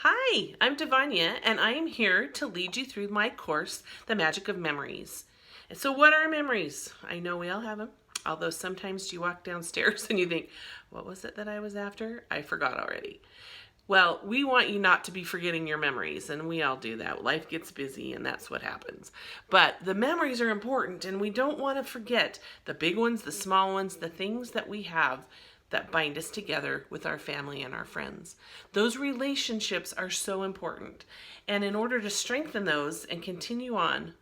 Hi, I'm Devanya, and I am here to lead you through my course, The Magic of Memories. And so, what are memories? I know we all have them, although sometimes you walk downstairs and you think, what was it that I was after? I forgot already. Well, we want you not to be forgetting your memories, and we all do that. Life gets busy, and that's what happens. But the memories are important, and we don't want to forget the big ones, the small ones, the things that we have that bind us together with our family and our friends. Those relationships are so important. And in order to strengthen those and continue on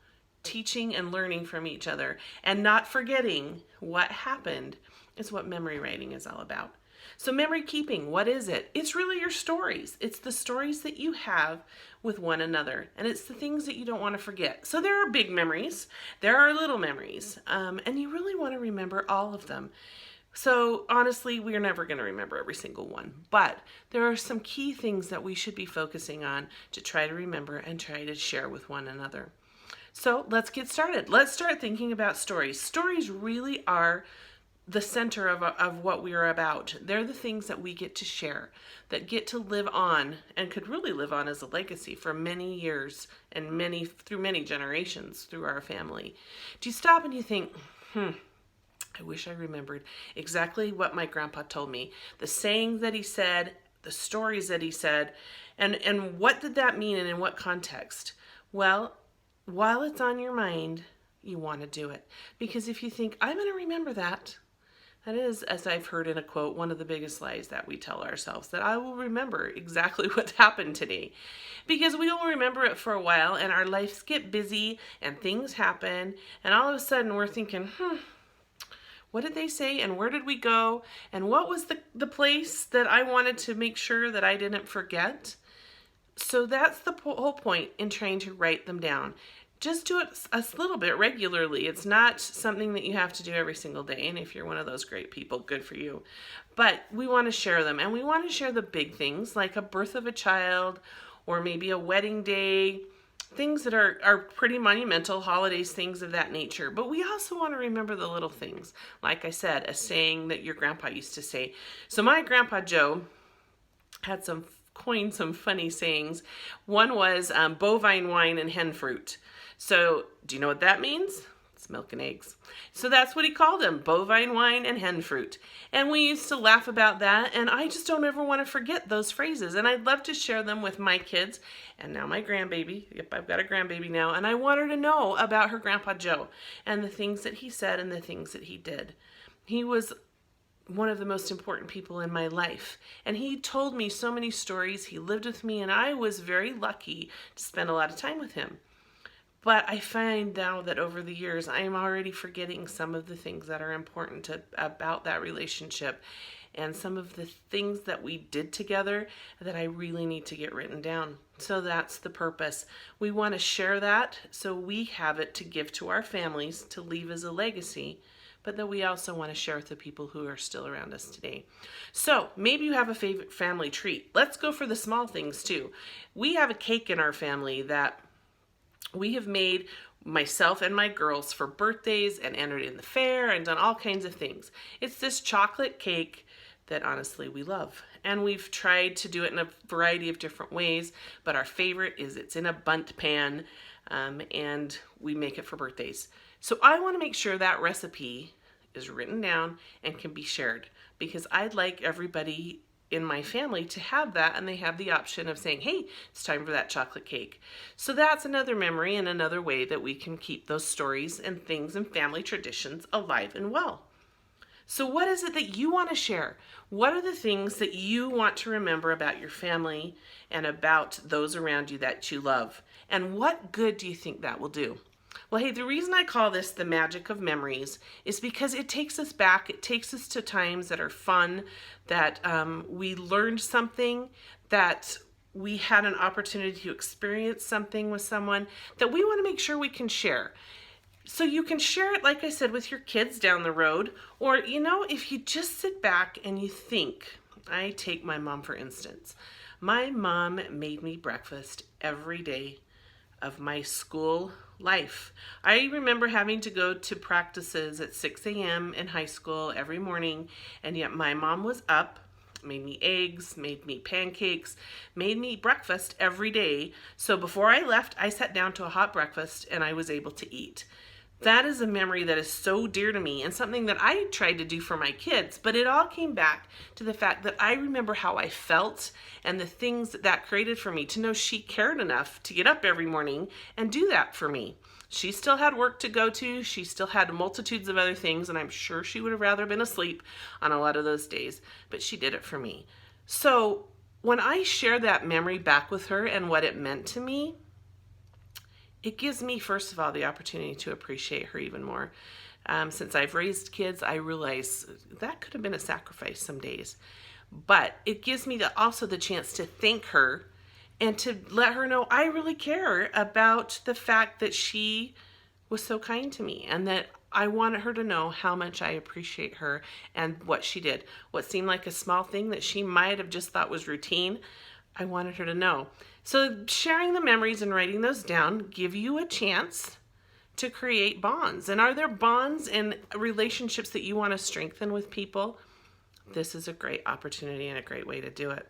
teaching and learning from each other and not forgetting what happened is what memory writing is all about. So memory keeping, what is it? It's really your stories. It's the stories that you have with one another. And it's the things that you don't want to forget. So there are big memories. There are little memories. And you really want to remember all of them. So honestly, we are never going to remember every single one, but there are some key things that we should be focusing on to try to remember and try to share with one another. So let's get started. Let's start thinking about stories. Stories really are the center of what we are about. They're the things that we get to share, that get to live on and could really live on as a legacy for many years and through many generations through our family. Do you stop and you think, I wish I remembered exactly what my grandpa told me, the sayings that he said, the stories that he said, and what did that mean and in what context? Well, while it's on your mind, you want to do it. Because if you think, I'm going to remember that is, as I've heard in a quote, one of the biggest lies that we tell ourselves, that I will remember exactly what happened today. Because we don't remember it for a while, and our lives get busy, and things happen, and all of a sudden we're thinking, what did they say and where did we go? And what was the place that I wanted to make sure that I didn't forget? So that's the whole point in trying to write them down. Just do it a little bit regularly. It's not something that you have to do every single day. And if you're one of those great people, good for you. But we want to share them. And we want to share the big things like a birth of a child or maybe a wedding day. Things that are pretty monumental, holidays, things of that nature. But we also want to remember the little things. Like I said, a saying that your grandpa used to say. So my grandpa Joe had coined some funny sayings. One was bovine wine and hen fruit. So do you know what that means? It's milk and eggs. So that's what he called them, bovine wine and hen fruit. And we used to laugh about that, and I just don't ever want to forget those phrases. And I'd love to share them with my kids and now my grandbaby. Yep, I've got a grandbaby now, and I want her to know about her Grandpa Joe and the things that he said and the things that he did. He was one of the most important people in my life. And he told me so many stories. He lived with me, and I was very lucky to spend a lot of time with him. But I find now that over the years, I am already forgetting some of the things that are important about that relationship and some of the things that we did together that I really need to get written down. So that's the purpose. We want to share that so we have it to give to our families to leave as a legacy, but that we also want to share with the people who are still around us today. So maybe you have a favorite family treat. Let's go for the small things too. We have a cake in our family that we have made, myself and my girls, for birthdays and entered in the fair and done all kinds of things. It's this chocolate cake that honestly we love. And we've tried to do it in a variety of different ways, but our favorite is it's in a bundt pan and we make it for birthdays. So I want to make sure that recipe is written down and can be shared because I'd like everybody in my family to have that, and they have the option of saying, hey, it's time for that chocolate cake. So that's another memory and another way that we can keep those stories and things and family traditions alive and well. So what is it that you want to share? What are the things that you want to remember about your family and about those around you that you love? And what good do you think that will do? Well, hey, the reason I call this the magic of memories is because it takes us back. It takes us to times that are fun, that we learned something, that we had an opportunity to experience something with someone that we want to make sure we can share. So you can share it, like I said, with your kids down the road, or, if you just sit back and you think. I take my mom, for instance. My mom made me breakfast every day of my school life. I remember having to go to practices at 6 a.m. in high school every morning, and yet my mom was up made me eggs, made me pancakes, made me breakfast every day. So before I left, I sat down to a hot breakfast and I was able to eat. That is a memory that is so dear to me and something that I tried to do for my kids, but it all came back to the fact that I remember how I felt and the things that that created for me, to know she cared enough to get up every morning and do that for me. She still had work to go to. She still had multitudes of other things, and I'm sure she would have rather been asleep on a lot of those days, but she did it for me. So when I share that memory back with her and what it meant to me, it gives me, first of all, the opportunity to appreciate her even more. Since I've raised kids, I realize that could have been a sacrifice some days. But it gives me also the chance to thank her and to let her know I really care about the fact that she was so kind to me, and that I wanted her to know how much I appreciate her and what she did. What seemed like a small thing that she might have just thought was routine, I wanted her to know. So sharing the memories and writing those down give you a chance to create bonds. And are there bonds and relationships that you want to strengthen with people? This is a great opportunity and a great way to do it.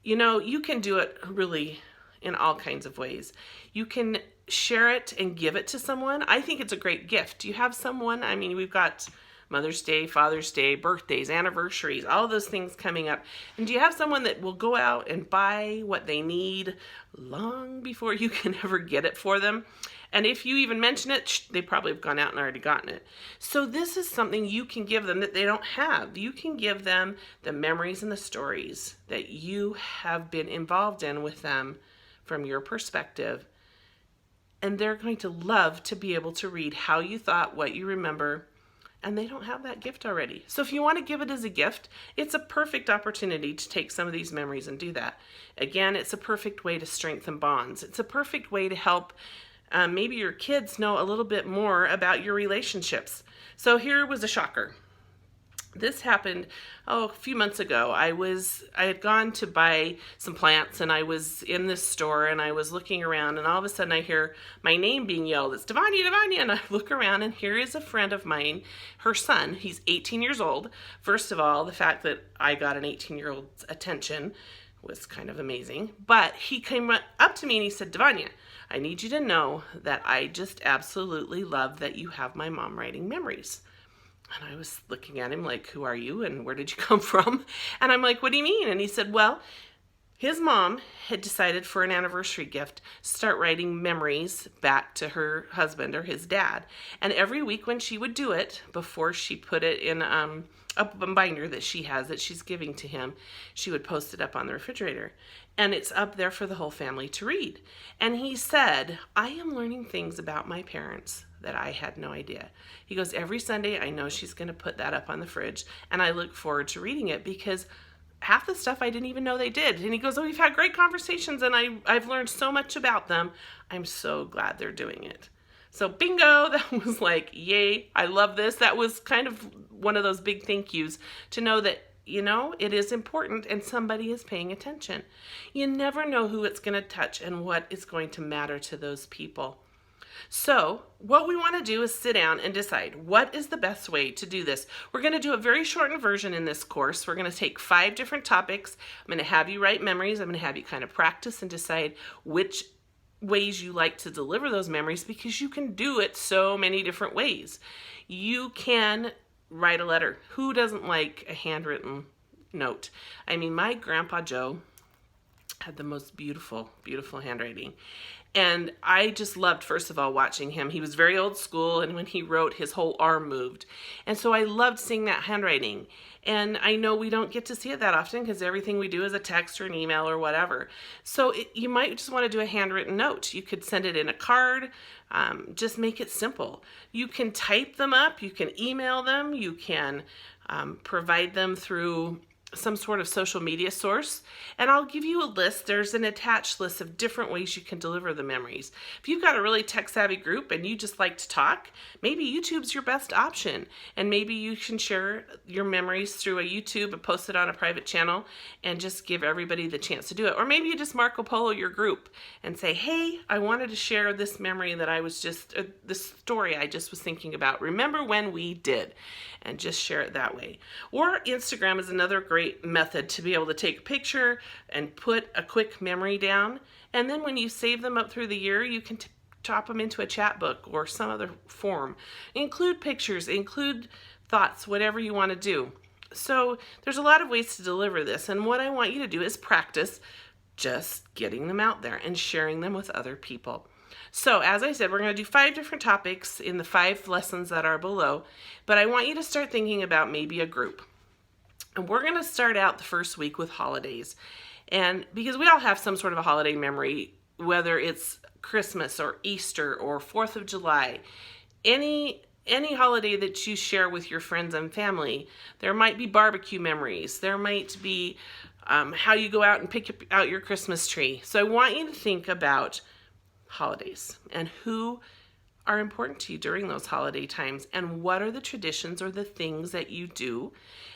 You know, you can do it really in all kinds of ways. You can share it and give it to someone. I think it's a great gift. Do you have someone? I mean, we've got Mother's Day, Father's Day, birthdays, anniversaries, all those things coming up. And do you have someone that will go out and buy what they need long before you can ever get it for them? And if you even mention it, they probably have gone out and already gotten it. So this is something you can give them that they don't have. You can give them the memories and the stories that you have been involved in with them from your perspective. And they're going to love to be able to read how you thought, what you remember, and they don't have that gift already. So if you want to give it as a gift, it's a perfect opportunity to take some of these memories and do that. Again, it's a perfect way to strengthen bonds. It's a perfect way to help maybe your kids know a little bit more about your relationships. So here was a shocker. This happened, a few months ago. I had gone to buy some plants, and I was in this store and I was looking around, and all of a sudden I hear my name being yelled. It's Devanya, Devanya. And I look around, and here is a friend of mine, her son. He's 18 years old. First of all, the fact that I got an 18-year-old's attention was kind of amazing. But he came up to me and he said, Devanya, I need you to know that I just absolutely love that you have my mom writing memories. And I was looking at him like, who are you and where did you come from? And I'm like, what do you mean? And he said, well, his mom had decided for an anniversary gift, start writing memories back to her husband or his dad. And every week when she would do it, before she put it in a binder that she has that she's giving to him, she would post it up on the refrigerator. And it's up there for the whole family to read. And he said, I am learning things about my parents that I had no idea. He goes, every Sunday I know she's going to put that up on the fridge, and I look forward to reading it because half the stuff I didn't even know they did. And he goes, oh, we've had great conversations, and I've learned so much about them. I'm so glad they're doing it. So bingo, that was like, yay, I love this. That was kind of one of those big thank yous to know that, you know, it is important and somebody is paying attention. You never know who it's going to touch and what is going to matter to those people. So what we want to do is sit down and decide what is the best way to do this. We're going to do a very shortened version in this course. We're going to take 5 different topics. I'm going to have you write memories. I'm going to have you kind of practice and decide which ways you like to deliver those memories, because you can do it so many different ways. You can write a letter. Who doesn't like a handwritten note? I mean, my grandpa Joe had the most beautiful, beautiful handwriting. And I just loved, first of all, watching him. He was very old school, and when he wrote, his whole arm moved. And so I loved seeing that handwriting. And I know we don't get to see it that often because everything we do is a text or an email or whatever. So you might just want to do a handwritten note. You could send it in a card. Just make it simple. You can type them up. You can email them. You can provide them through some sort of social media source, and I'll give you a list. There's an attached list of different ways you can deliver the memories. If you've got a really tech-savvy group and you just like to talk, maybe YouTube's your best option, and maybe you can share your memories through a YouTube and post it on a private channel and just give everybody the chance to do it. Or maybe you just Marco Polo your group and say, hey, I wanted to share this memory that I was just, this story I just was thinking about. Remember when we did? And just share it that way. Or Instagram is another great great method to be able to take a picture and put a quick memory down. And then when you save them up through the year, you can drop them into a chat book or some other form. Include pictures, include thoughts, whatever you want to do. So there's a lot of ways to deliver this. And what I want you to do is practice just getting them out there and sharing them with other people. So as I said, we're going to do 5 different topics in the 5 lessons that are below, but I want you to start thinking about maybe a group. And we're going to start out the first week with holidays. And because we all have some sort of a holiday memory, whether it's Christmas or Easter or 4th of July, any holiday that you share with your friends and family, there might be barbecue memories. There might be how you go out and pick out your Christmas tree. So I want you to think about holidays and who are important to you during those holiday times, and what are the traditions or the things that you do,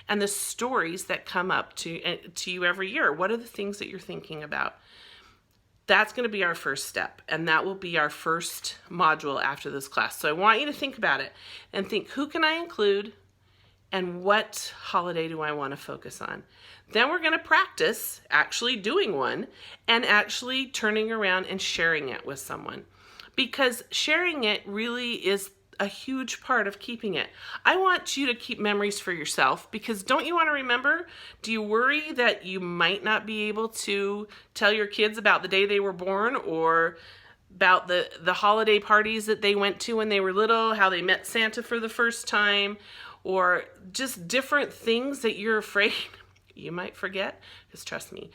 and the stories that come up to you every year. What are the things that you're thinking about? That's going to be our first step, and that will be our first module after this class. So I want you to think about it and think, who can I include and what holiday do I want to focus on? Then we're going to practice actually doing one and actually turning around and sharing it with someone, because sharing it really is a huge part of keeping it. I want you to keep memories for yourself, because don't you want to remember? Do you worry that you might not be able to tell your kids about the day they were born, or about the holiday parties that they went to when they were little, how they met Santa for the first time, or just different things that you're afraid you might forget? Because trust me,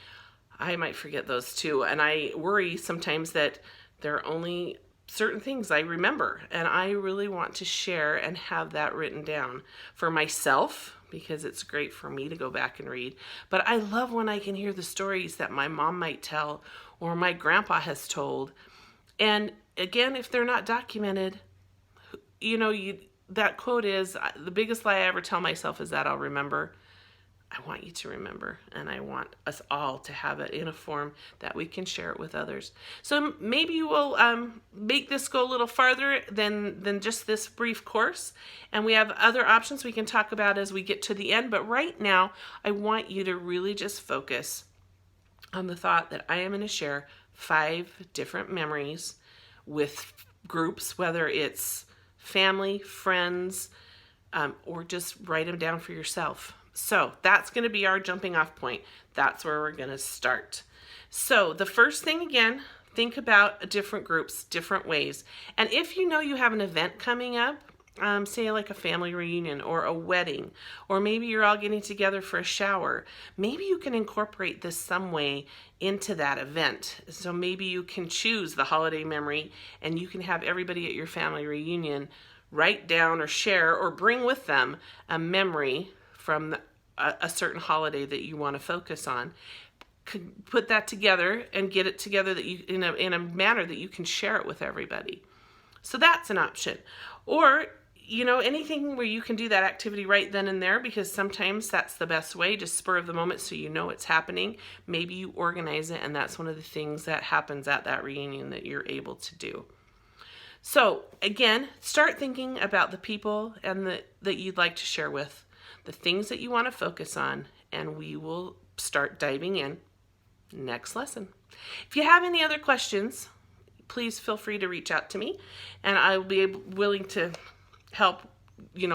I might forget those too. And I worry sometimes that there are only certain things I remember, and I really want to share and have that written down for myself, because it's great for me to go back and read. But I love when I can hear the stories that my mom might tell or my grandpa has told. And again, if they're not documented, that quote is, the biggest lie I ever tell myself is that I'll remember. I want you to remember, and I want us all to have it in a form that we can share it with others. So maybe you will make this go a little farther than just this brief course, and we have other options we can talk about as we get to the end. But right now, I want you to really just focus on the thought that I am going to share 5 different memories with groups, whether it's family, friends, or just write them down for yourself. So that's going to be our jumping off point. That's where we're going to start. So the first thing, again, think about different groups, different ways. And if you know you have an event coming up, say like a family reunion or a wedding, or maybe you're all getting together for a shower, maybe you can incorporate this some way into that event. So maybe you can choose the holiday memory, and you can have everybody at your family reunion write down or share or bring with them a memory from a certain holiday that you want to focus on. Put that together and get it together that you in a manner that you can share it with everybody. So that's an option. Or anything where you can do that activity right then and there, because sometimes that's the best way, just spur of the moment, so you know it's happening. Maybe you organize it, and that's one of the things that happens at that reunion that you're able to do. So again, start thinking about the people and that you'd like to share with, the things that you want to focus on, and we will start diving in next lesson. If you have any other questions, please feel free to reach out to me, and I will be willing to help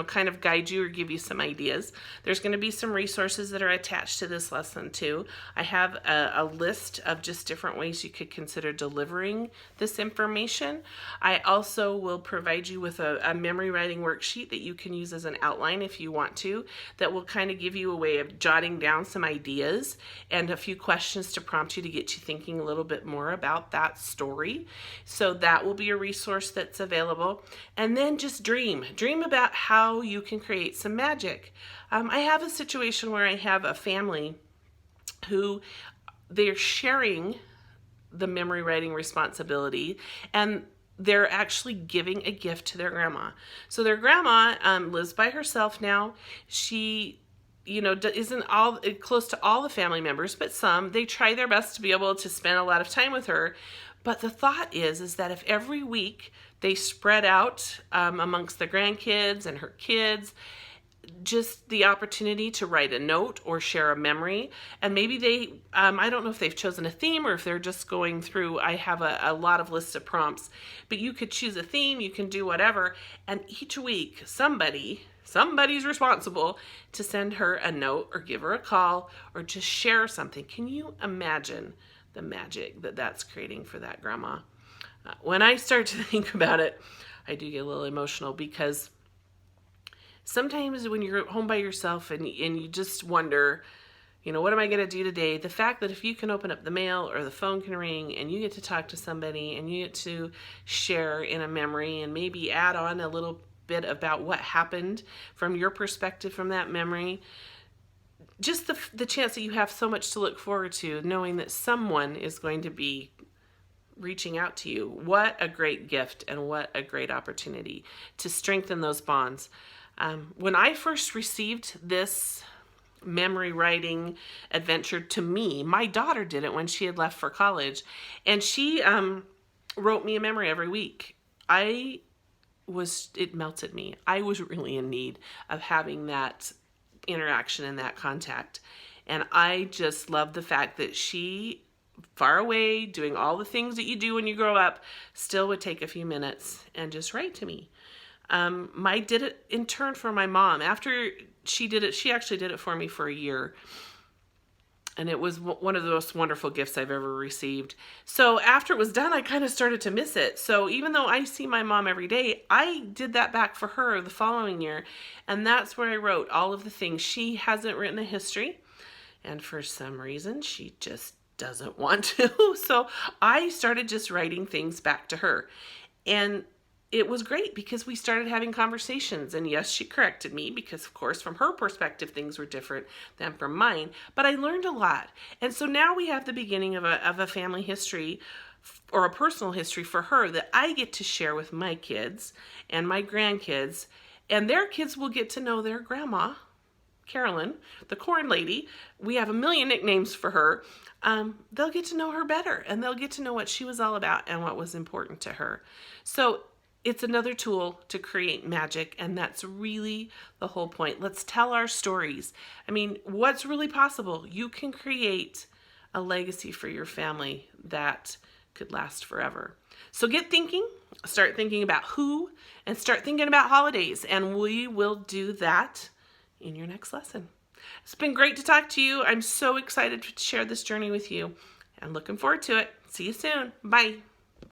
kind of guide you or give you some ideas. There's going to be some resources that are attached to this lesson too. I have a list of just different ways you could consider delivering this information. I also will provide you with a memory writing worksheet that you can use as an outline if you want to, that will kind of give you a way of jotting down some ideas and a few questions to prompt you to get you thinking a little bit more about that story. So that will be a resource that's available. And then just dream about how you can create some magic. I have a situation where I have a family who they're sharing the memory writing responsibility, and they're actually giving a gift to their grandma. So their grandma lives by herself now. She isn't close to all the family members, but some. They try their best to be able to spend a lot of time with her. But the thought is that if every week they spread out amongst the grandkids and her kids, just the opportunity to write a note or share a memory. And maybe they, I don't know if they've chosen a theme or if they're just going through, I have a lot of lists of prompts, but you could choose a theme, you can do whatever. And each week, somebody's responsible to send her a note or give her a call or just share something. Can you imagine the magic that that's creating for that grandma? When I start to think about it, I do get a little emotional, because sometimes when you're home by yourself and you just wonder, what am I going to do today? The fact that if you can open up the mail or the phone can ring and you get to talk to somebody and you get to share in a memory and maybe add on a little bit about what happened from your perspective from that memory, just the chance that you have so much to look forward to, knowing that someone is going to be reaching out to you. What a great gift and what a great opportunity to strengthen those bonds. When I first received this memory writing adventure to me, my daughter did it when she had left for college, and she wrote me a memory every week. It melted me. I was really in need of having that interaction and that contact. And I just love the fact that she, far away, doing all the things that you do when you grow up, still would take a few minutes and just write to me. I did it in turn for my mom. After she did it, she actually did it for me for a year. And it was one of the most wonderful gifts I've ever received. So after it was done, I kind of started to miss it. So even though I see my mom every day, I did that back for her the following year. And that's where I wrote all of the things. She hasn't written a history, and for some reason, she just doesn't want to. So I started just writing things back to her. And it was great because we started having conversations. And yes, she corrected me because, of course, from her perspective, things were different than from mine. But I learned a lot. And so now we have the beginning of a family history or a personal history for her that I get to share with my kids and my grandkids. And their kids will get to know their grandma, Carolyn, the corn lady. We have a million nicknames for her. They'll get to know her better, and they'll get to know what she was all about and what was important to her. So it's another tool to create magic, and that's really the whole point. Let's tell our stories. I mean, what's really possible? You can create a legacy for your family that could last forever. So get thinking, start thinking about who, and start thinking about holidays, and we will do that in your next lesson. It's been great to talk to you. I'm so excited to share this journey with you and looking forward to it. See you soon. Bye.